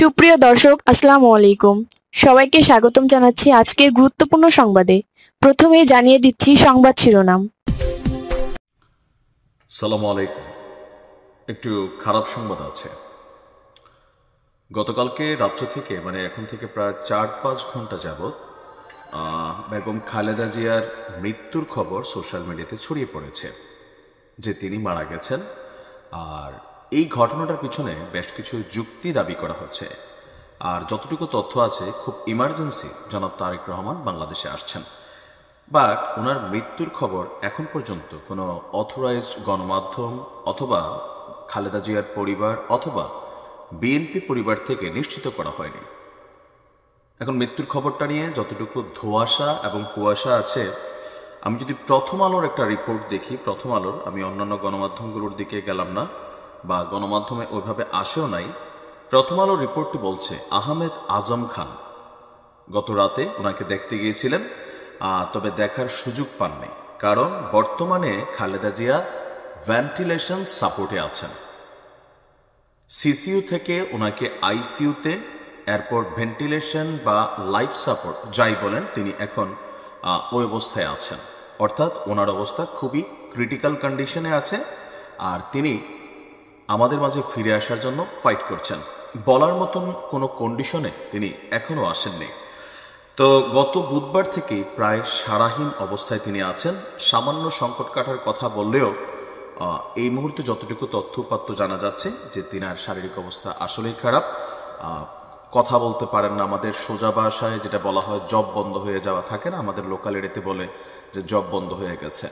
সুপ্রিয় দর্শক, আসসালামু আলাইকুম। সবাইকে স্বাগতম জানাচ্ছি আজকের গুরুত্বপূর্ণ সংবাদে। প্রথমেই জানিয়ে দিচ্ছি সংবাদ শিরোনাম। সালামু আলাইকুম। একটু খারাপ সংবাদ আছে। গতকালকে রাত্র থেকে এখন থেকে প্রায় 4-5 ঘন্টা যাবৎ বেগম খালেদা জিয়ার মৃত্যুর খবর সোশ্যাল মিডিয়াতে ছড়িয়ে পড়েছে যে তিনি মারা গেছেন। আর এই ঘটনাটার পিছনে বেশ কিছু যুক্তি দাবি করা হচ্ছে। আর যতটুকু তথ্য আছে, খুব ইমার্জেন্সি জনাব তারেক রহমান বাংলাদেশে আসছেন। বাট ওনার মৃত্যুর খবর এখন পর্যন্ত কোনো অথরাইজড গণমাধ্যম অথবা খালেদা জিয়ার পরিবার অথবা বিএনপি পরিবার থেকে নিশ্চিত করা হয়নি। এখন মৃত্যুর খবরটা নিয়ে যতটুকু ধোঁয়াশা এবং কুয়াশা আছে, আমি যদি প্রথম আলোর একটা রিপোর্ট দেখি, প্রথম আলোর, আমি অন্যান্য গণমাধ্যমগুলোর দিকে গেলাম না বা গণমাধ্যমে ওইভাবে আসেও নাই। প্রথম আলোর রিপোর্টটি বলছে আহমেদ আজম খান গত রাতে ওনাকে দেখতে গিয়েছিলেন, তবে দেখার সুযোগ পাননি, কারণ বর্তমানে খালেদা জিয়া ভেন্টিলেশন সাপোর্টে আছেন। সিসিইউ থেকে ওনাকে আইসিইউতে, এরপর ভেন্টিলেশন বা লাইফ সাপোর্ট যাই বলেন, তিনি এখন ওই অবস্থায় আছেন। অর্থাৎ ওনার অবস্থা খুবই ক্রিটিক্যাল কন্ডিশনে আছে, আর তিনি আমাদের মাঝে ফিরে আসার জন্য ফাইট করছেন। বলার মতন কোনো কন্ডিশনে তিনি এখনও আসেননি। তো গত বুধবার থেকেই প্রায় সারাহীন অবস্থায় তিনি আছেন। সামান্য সংকট কাটার কথা বললেও এই মুহূর্তে যতটুকু তথ্যপাত্য জানা যাচ্ছে যে তিনার শারীরিক অবস্থা আসলেই খারাপ। কথা বলতে পারেন না, আমাদের সোজা ভাষায় যেটা বলা হয় জব বন্ধ হয়ে যাওয়া থাকে না, আমাদের লোকাল এরিয়াতে বলে যে জব বন্ধ হয়ে গেছে।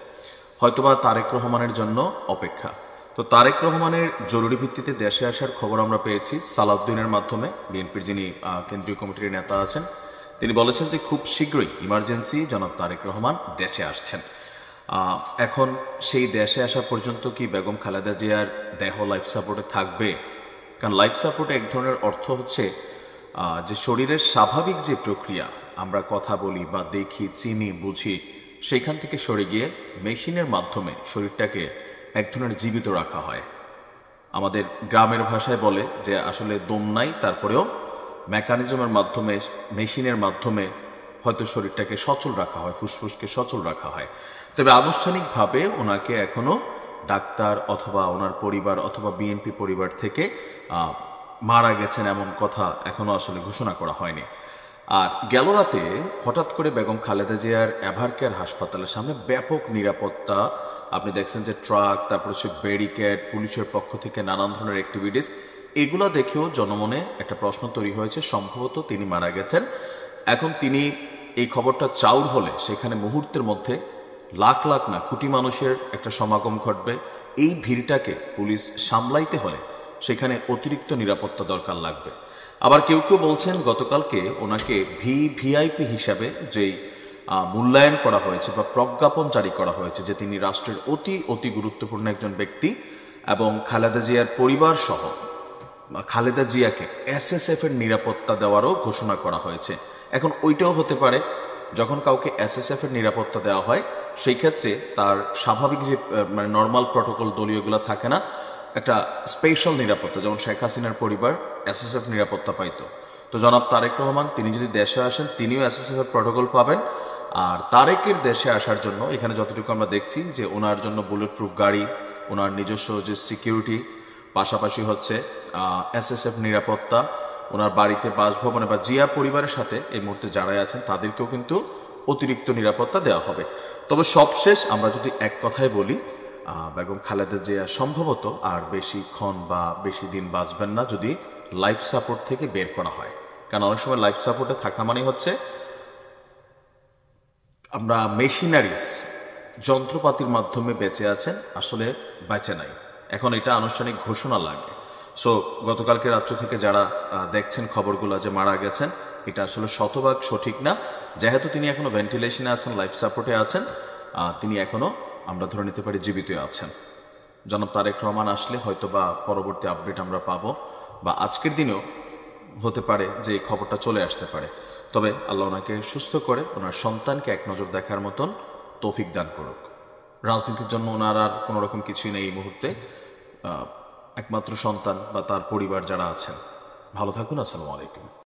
হয়তোবা তারেক রহমানের জন্য অপেক্ষা। তো তারেক রহমানের জরুরি ভিত্তিতে দেশে আসার খবর আমরা পেয়েছি সালাউদ্দিনের মাধ্যমে, বিএনপির যিনি কেন্দ্রীয় কমিটির নেতা আছেন। তিনি বলেছেন যে খুব শীঘ্রই ইমার্জেন্সি জনাব তারেক রহমান দেশে আসছেন। এখন সেই দেশে আসা পর্যন্ত কি বেগম খালেদা জিয়ার দেহ লাইফ সাপোর্টে থাকবে? কারণ লাইফ সাপোর্টে এক ধরনের অর্থ হচ্ছে যে শরীরের স্বাভাবিক যে প্রক্রিয়া, আমরা কথা বলি বা দেখি, চিনি, বুঝি, সেইখান থেকে সরে গিয়ে মেশিনের মাধ্যমে শরীরটাকে এক ধরনের জীবিত রাখা হয়। আমাদের গ্রামের ভাষায় বলে যে আসলে দম নাই, তারপরেও মেকানিজমের মাধ্যমে, মেশিনের মাধ্যমে হয়তো শরীরটাকে সচল রাখা হয়, ফুসফুসকে সচল রাখা হয়। তবে আনুষ্ঠানিকভাবে ওনাকে এখনো ডাক্তার অথবা ওনার পরিবার অথবা বিএনপি পরিবার থেকে মারা গেছেন এমন কথা এখনো আসলে ঘোষণা করা হয়নি। আর গেল রাতে হঠাৎ করে বেগম খালেদা জিয়ার এভারকেয়ার হাসপাতালের সামনে ব্যাপক নিরাপত্তা, আপনি দেখছেন যে ট্রাক, তারপর হচ্ছে ব্যারিকেড, পুলিশের পক্ষ থেকে নানান ধরনের অ্যাক্টিভিটিস, এগুলো দেখেও জনমনে একটা প্রশ্ন তৈরি হয়েছে, সম্ভবত তিনি মারা গেছেন। এখন তিনি এই খবরটা চাউর হলে সেখানে মুহূর্তের মধ্যে লাখ লাখ না কোটি মানুষের একটা সমাগম ঘটবে। এই ভিড়টাকে পুলিশ সামলাইতে হলে সেখানে অতিরিক্ত নিরাপত্তা দরকার লাগবে। আবার কেউ কেউ বলছেন গতকালকে ওনাকে ভিআইপি হিসাবে যেই মূল্যায়ন করা হয়েছে বা প্রজ্ঞাপন জারি করা হয়েছে যে তিনি রাষ্ট্রের অতি গুরুত্বপূর্ণ একজন ব্যক্তি, এবং খালেদা জিয়ার পরিবার সহ খালেদা জিয়াকে এসএসএফ এর নিরাপত্তা দেওয়ারও ঘোষণা করা হয়েছে। এখন ওইটাও হতে পারে, যখন কাউকে এসএসএফ এর নিরাপত্তা দেওয়া হয় সেই ক্ষেত্রে তার স্বাভাবিক যে নর্মাল প্রটোকল দলীয়গুলো থাকে না, একটা স্পেশাল নিরাপত্তা, যেমন শেখ হাসিনার পরিবার এসএসএফ নিরাপত্তা পাইতো। তো জনাব তারেক রহমান তিনি যদি দেশে আসেন, তিনিও এসএসএফ এর প্রটোকল পাবেন। আর তারেকের দেশে আসার জন্য এখানে যতটুকু আমরা দেখছি যে ওনার জন্য বুলেট প্রুফ গাড়ি, ওনার নিজস্ব যে সিকিউরিটি, পাশাপাশি হচ্ছে এসএসএফ নিরাপত্তা, ওনার বাড়িতে, বাসভবনে বা জিয়া পরিবারের সাথে এই মুহূর্তে যারাই আছেন তাদেরকেও কিন্তু অতিরিক্ত নিরাপত্তা দেওয়া হবে। তবে সবশেষ আমরা যদি এক কথায় বলি, বেগম খালেদা জিয়া সম্ভবত আর বেশিক্ষণ বা বেশি দিন বাঁচবেন না যদি লাইফ সাপোর্ট থেকে বের করা হয়। কারণ অনেক সময় লাইফ সাপোর্টে থাকা মানে হচ্ছে আমরা মেশিনারিজ, যন্ত্রপাতির মাধ্যমে বেঁচে আছেন, আসলে বেঁচে নাই। এখন এটা আনুষ্ঠানিক ঘোষণা লাগে। সো গতকালকে রাত্র থেকে যারা দেখছেন খবরগুলো যে মারা গেছেন, এটা আসলে শতভাগ সঠিক না। যেহেতু তিনি এখনো ভেন্টিলেশনে আছেন, লাইফ সাপোর্টে আছেন, তিনি এখনো আমরা ধরে নিতে পারি জীবিত আছেন। জনাব তারেক রহমান আসলে হয়তো বা পরবর্তী আপডেট আমরা পাবো, বা আজকের দিনেও হতে পারে যে এই খবরটা চলে আসতে পারে। তবে আল্লাহ ওনাকে সুস্থ করে ওনার সন্তানকে এক নজর দেখার মতন তৌফিক দান করুক। রাজনীতির জন্য ওনার আর কোনো রকম কিছুই নেই এই মুহূর্তে, একমাত্র সন্তান বা তার পরিবার যারা আছেন ভালো থাকুন। আসসালামু আলাইকুম।